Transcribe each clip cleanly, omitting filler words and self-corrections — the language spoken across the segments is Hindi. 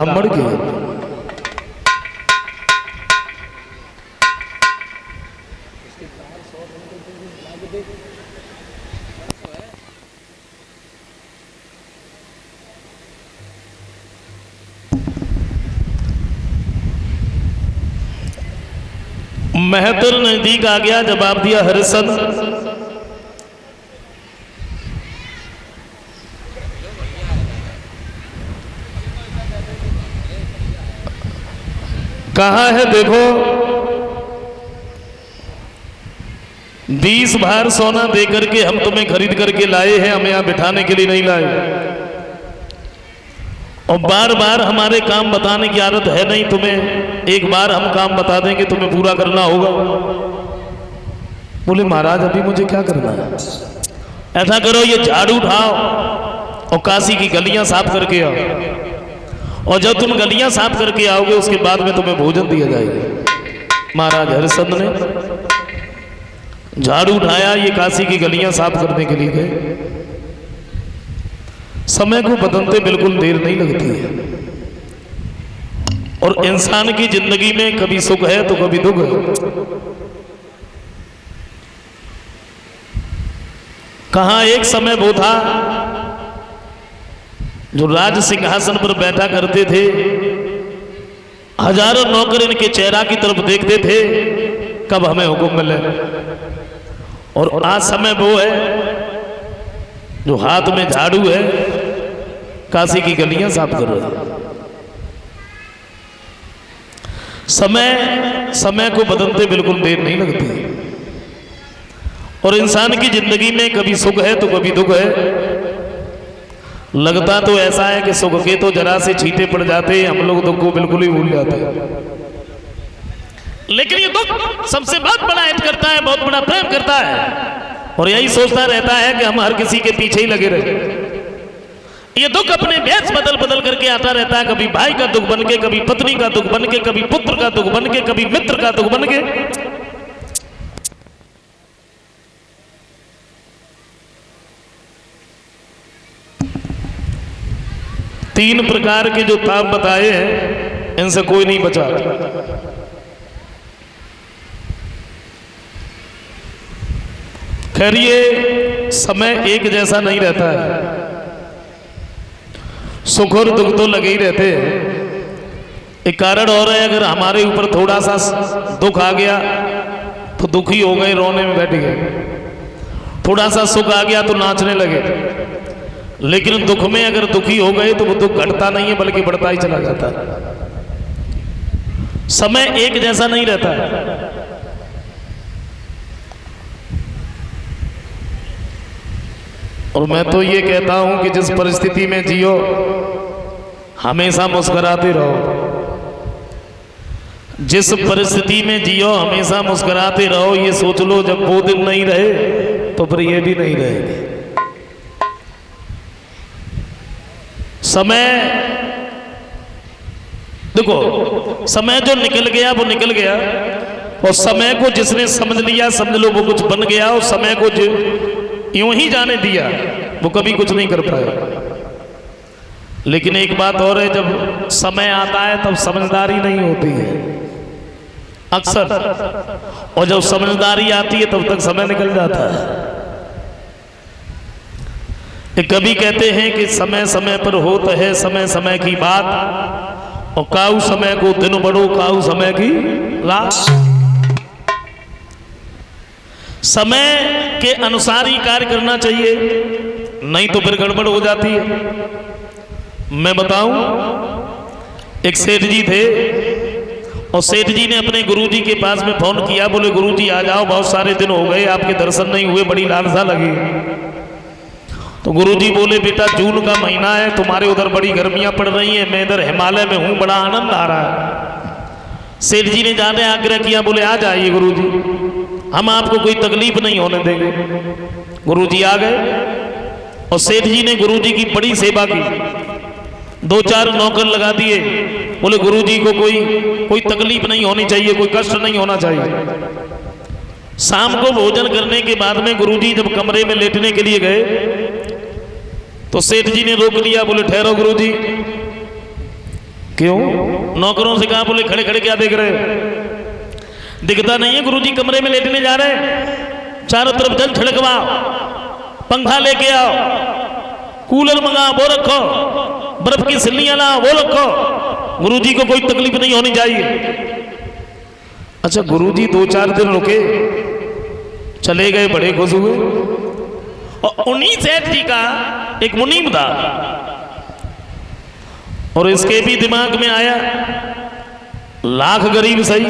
ब्राह्मण के महतर नजदीक आ गया। जवाब दिया हरिश्चंद्र। कहा है देखो, 20 भार सोना देकर के हम तुम्हें खरीद करके लाए हैं, हमें यहां बिठाने के लिए नहीं लाए। और बार बार हमारे काम बताने की आदत है नहीं तुम्हें, एक बार हम काम बता देंगे तुम्हें पूरा करना होगा। बोले महाराज अभी मुझे क्या करना है? ऐसा करो ये झाड़ू उठाओ और काशी की गलियां साफ करके आओ, और जब तुम गलियां साफ करके आओगे उसके बाद में तुम्हें भोजन दिया जाएगा। महाराज हरिश्चंद्र ने झाड़ू उठाया, ये काशी की गलियां साफ करने के लिए गए। समय को बदलते बिल्कुल देर नहीं लगती है, और इंसान की जिंदगी में कभी सुख है तो कभी दुख है। कहां एक समय वो था जो राज सिंहासन पर बैठा करते थे, हजारों नौकर इनके चेहरा की तरफ देखते थे कब हमें हुक्म मिले। और आज समय वो है जो हाथ में झाड़ू है, काशी की गलियां साफ कर रहे हैं। समय को बदलते बिल्कुल देर नहीं लगती, और इंसान की जिंदगी में कभी सुख है तो कभी दुख है। लगता तो ऐसा है कि सुख के तो जरा से छींटे पड़ जाते हैं, हम लोग दुख को बिल्कुल ही भूल जाते हैं। लेकिन ये दुख सबसे बहुत बड़ा हित करता है, बहुत बड़ा प्रेम करता है, और यही सोचता रहता है कि हम हर किसी के पीछे ही लगे रहे। ये दुख अपने वेश बदल बदल करके आता रहता है, कभी भाई का दुख बन के, कभी पत्नी का दुख बन के, कभी पुत्र का दुख बन के, कभी मित्र का दुख बन के। तीन प्रकार के जो ताप बताए हैं इनसे कोई नहीं बचा। खैर ये समय एक जैसा नहीं रहता है, सुख और दुख तो लगे ही रहते हैं। एक कारण और है, अगर हमारे ऊपर थोड़ा सा दुख आ गया तो दुखी हो गए, रोने में बैठ गए। थोड़ा सा सुख आ गया तो नाचने लगे। लेकिन दुख में अगर दुखी हो गए तो वो दुख घटता नहीं है बल्कि बढ़ता ही चला जाता है। समय एक जैसा नहीं रहता है। और मैं तो ये कहता हूं कि जिस परिस्थिति में जियो हमेशा मुस्कुराते रहो। जिस परिस्थिति में जियो हमेशा मुस्कुराते रहो। ये सोच लो जब वो दिन नहीं रहे तो फिर ये भी नहीं रहेंगे। समय देखो, समय जो निकल गया वो निकल गया, और समय को जिसने समझ लिया समझ लो वो कुछ बन गया, और समय को जो यूं ही जाने दिया वो कभी कुछ नहीं कर पाया। लेकिन एक बात और है, जब समय आता है तब समझदारी नहीं होती है अक्सर, और जब समझदारी आती है तब तक समय निकल जाता है। कभी कहते हैं कि समय समय पर होत है समय समय की बात, और काऊ समय को दिन बढ़ो काऊ समय की रात। समय के अनुसार ही कार्य करना चाहिए, नहीं तो फिर गड़बड़ हो जाती है। मैं बताऊं, एक सेठ जी थे, और सेठ जी ने अपने गुरुजी के पास में फोन किया। बोले गुरुजी आ जाओ, बहुत सारे दिन हो गए आपके दर्शन नहीं हुए, बड़ी लालसा लगी। तो गुरुजी बोले बेटा जून का महीना है, तुम्हारे उधर बड़ी गर्मियां पड़ रही हैं, मैं इधर हिमालय में हूं, बड़ा आनंद आ रहा है। सेठ जी ने जाने आग्रह किया। बोले आ जाइए गुरुजी, हम आपको कोई तकलीफ नहीं होने देंगे। गुरुजी आ गए, और सेठ जी ने गुरुजी की बड़ी सेवा की। 2-4 नौकर लगा दिए। बोले गुरुजी को कोई तकलीफ नहीं होनी चाहिए, कोई कष्ट नहीं होना चाहिए। शाम को भोजन करने के बाद में गुरुजी जब कमरे में लेटने के लिए गए तो सेठ जी ने रोक लिया। बोले ठहरो गुरुजी, क्यों? नौकरों से कहा, बोले खड़े खड़े क्या देख रहे हो? दिखता नहीं है गुरुजी कमरे में लेटने जा रहे हैं। चारों तरफ जल छिड़कवाओ, पंखा लेके आओ, कूलर मंगाओ वो रखो, बर्फ की सिल्लियां लाओ वो रखो, गुरुजी को कोई तकलीफ नहीं होनी चाहिए। अच्छा, गुरुजी 2-4 दिन रुके, चले गए, बड़े खुश हुए। और उन्हीं सेठ जी का एक मुनीम था, और इसके भी दिमाग में आया लाख गरीब सही,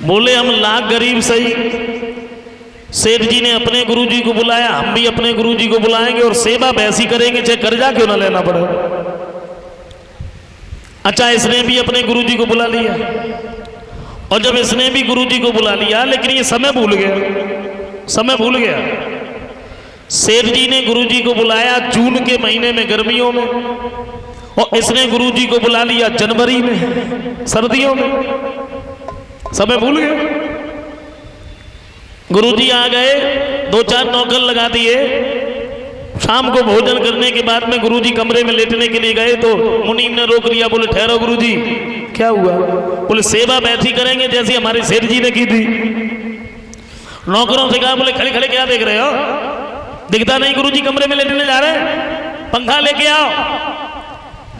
बोले हम लाख गरीब सही। सेठ जी ने अपने गुरुजी को बुलाया, हम भी अपने गुरुजी को बुलाएंगे और सेवा वैसी करेंगे चाहे कर्जा क्यों ना लेना पड़े। अच्छा, इसने भी अपने गुरुजी को बुला लिया, और जब इसने भी गुरुजी को बुला लिया, लेकिन ये समय भूल गया। सेठ जी ने गुरुजी को बुलाया जून के महीने में गर्मियों में, और इसने गुरुजी को बुला लिया जनवरी में सर्दियों में। समय भूल गए। गुरुजी आ गए, 2-4 नौकर लगा दिए। शाम को भोजन करने के बाद में गुरुजी कमरे में लेटने के लिए गए तो मुनीम ने रोक लिया, बोले ठहरो गुरुजी। क्या हुआ? बोले सेवा वैसी करेंगे जैसी हमारे सेठ जी ने की थी। नौकरों से कहा, बोले खड़े खड़े क्या देख रहे हो? दिखता नहीं गुरुजी कमरे में लेटने जा रहे हैं? पंखा लेके आओ,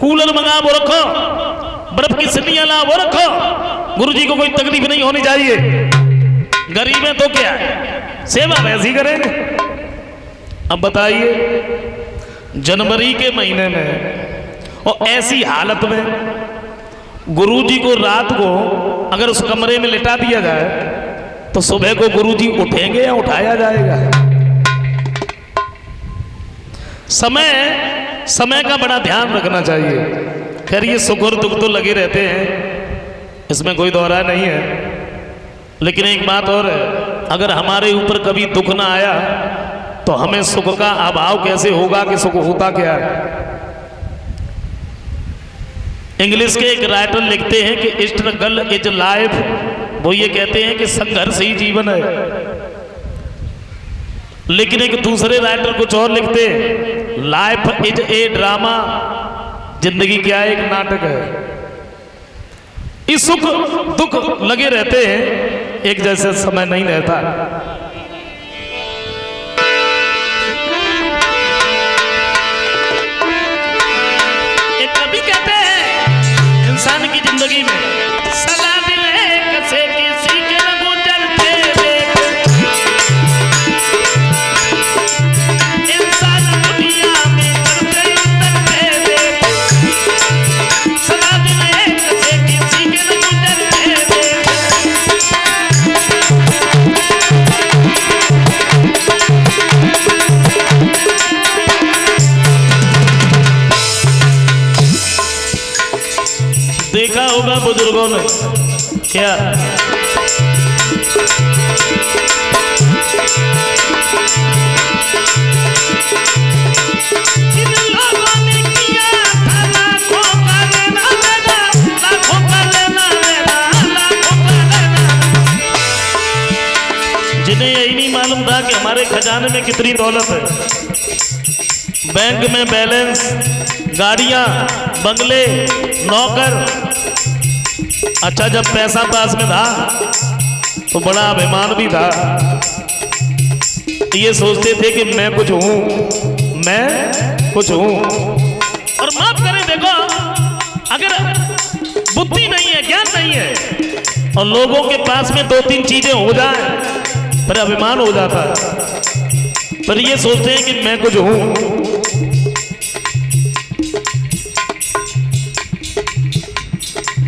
कूलर मंगाओ वो रखो, बर्फ की सिल्लियां लाओ वो रखो, गुरुजी को कोई तकलीफ नहीं होनी चाहिए। गरीब है तो क्या है, सेवा वैसी करेंगे। अब बताइए, जनवरी के महीने में और ऐसी हालत में गुरुजी को रात को अगर उस कमरे में लिटा दिया जाए तो सुबह को गुरुजी उठेंगे या उठाया जाएगा? समय का बड़ा ध्यान रखना चाहिए। खैर, ये सुख और दुख तो लगे रहते हैं, इसमें कोई दोहरा नहीं है, लेकिन एक बात और है, अगर हमारे ऊपर कभी दुख ना आया तो हमें सुख का अभाव कैसे होगा कि सुख होता क्या है। इंग्लिश के एक राइटर लिखते हैं कि स्ट्रगल इज लाइफ। वो ये कहते हैं कि संघर्ष ही जीवन है। लेकिन एक दूसरे राइटर कुछ और लिखते हैं, लाइफ इज ए ड्रामा। जिंदगी क्या है? एक नाटक है। इस सुख दुख लगे रहते हैं, एक जैसे समय नहीं रहता। एक कवि कहते हैं, इंसान की जिंदगी में सदा दिल है कसे किसी के न गुजरते देख। इंसान दुनिया में करते उतरते देख। सदा दिल है कसे किसी के न गुजरते देख। देखा होगा बुजुर्गों ने क्या, इन लोगों ने किया था लाखों का लेना देना, लाखों का लेना देना, लाखों का लेना। जिन्हें यही नहीं मालूम था कि हमारे खजाने में कितनी दौलत है, बैंक में बैलेंस, गाड़ियां, बंगले, नौकर। अच्छा, जब पैसा पास में था तो बड़ा अभिमान भी था। ये सोचते थे कि मैं कुछ हूं। और माफ करें, देखो, अगर बुद्धि नहीं है, ज्ञान नहीं है और लोगों के पास में 2-3 चीजें हो जाए पर अभिमान हो जाता है। पर ये सोचते हैं कि मैं कुछ हूं।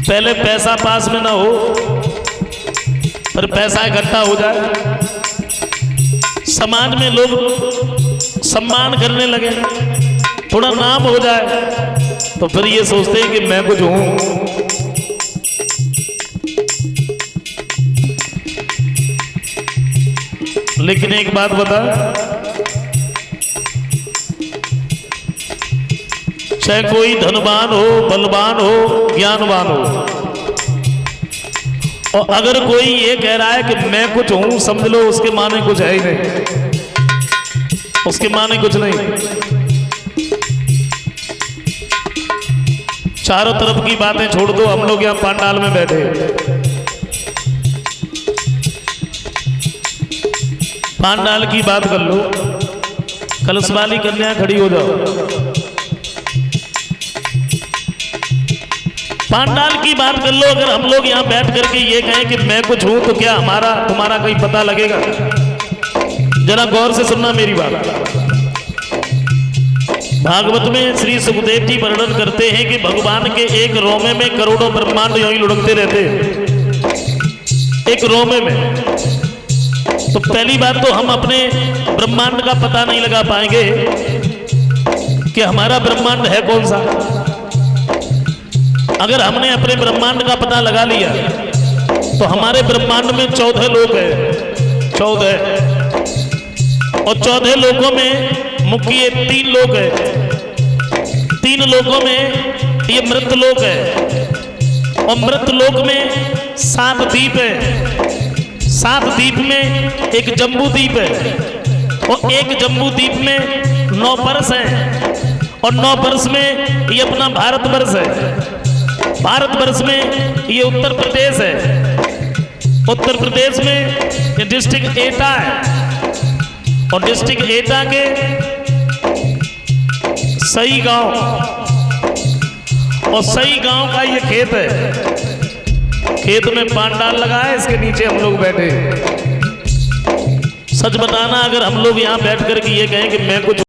पहले पैसा पास में ना हो पर पैसा इकट्ठा हो जाए, समाज में लोग सम्मान करने लगे, थोड़ा नाम हो जाए तो फिर ये सोचते हैं कि मैं कुछ हूं। लेकिन एक बात बता, चाहे कोई धनवान हो, बलवान हो, ज्ञानवान हो, और अगर कोई ये कह रहा है कि मैं कुछ हूं, समझ लो उसके माने कुछ है ही नहीं। उसके माने कुछ नहीं। चारों तरफ की बातें छोड़ दो, हम लोग यहाँ पंडाल में बैठे। पंडाल की बात कर लो, कलश वाली कन्या खड़ी हो जाओ। पंडाल की बात कर लो। अगर हम लोग यहाँ बैठ करके ये कहें कि मैं कुछ हूं, तो क्या हमारा तुम्हारा कहीं पता लगेगा? जरा गौर से सुनना मेरी बात। भागवत में श्री सुखदेव जी वर्णन करते हैं कि भगवान के एक रोमे में करोड़ों ब्रह्मांड यूं ही लुढ़कते रहते हैं, एक रोमे में। तो पहली बात तो हम अपने ब्रह्मांड का पता नहीं लगा पाएंगे कि हमारा ब्रह्मांड है कौन सा। अगर हमने अपने ब्रह्मांड का पता लगा लिया तो हमारे ब्रह्मांड में 14 लोक है, 14। और 14 लोकों में मुख्य 3 लोक है। 3 लोकों में ये मृत लोक है, और मृत लोक में 7 द्वीप है। 7 द्वीप में एक जम्बू द्वीप है, और एक जम्बू द्वीप में 9 वर्ष है, और 9 वर्ष में ये अपना भारतवर्ष है। भारतवर्ष में ये उत्तर प्रदेश है। उत्तर प्रदेश में ये डिस्ट्रिक्ट एटा है, और डिस्ट्रिक्ट एटा के सही गांव, और सही गांव का ये खेत है। खेत में पंडाल लगा है, इसके नीचे हम लोग बैठे। सच बताना, अगर हम लोग यहाँ बैठ कर के ये कहें कि मैं कुछ